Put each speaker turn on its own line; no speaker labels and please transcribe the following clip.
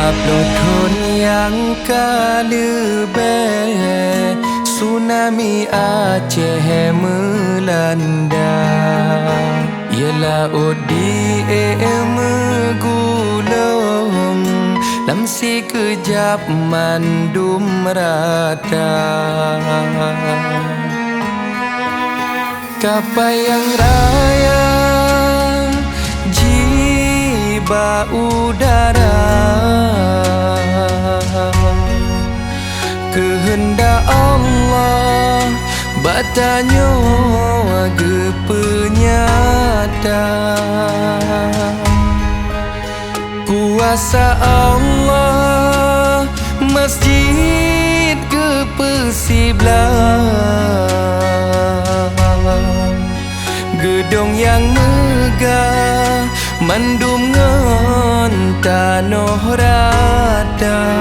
Peloton yang kalebe tsunami Aceh melanda, ialah odi megulung lam si kejap mandum rata. Kapayang raya jiba udara, kehendak Allah batanya gepenyata. Kuasa Allah masjid gepesiblah, gedong yang megah mandum ngon tanah rata.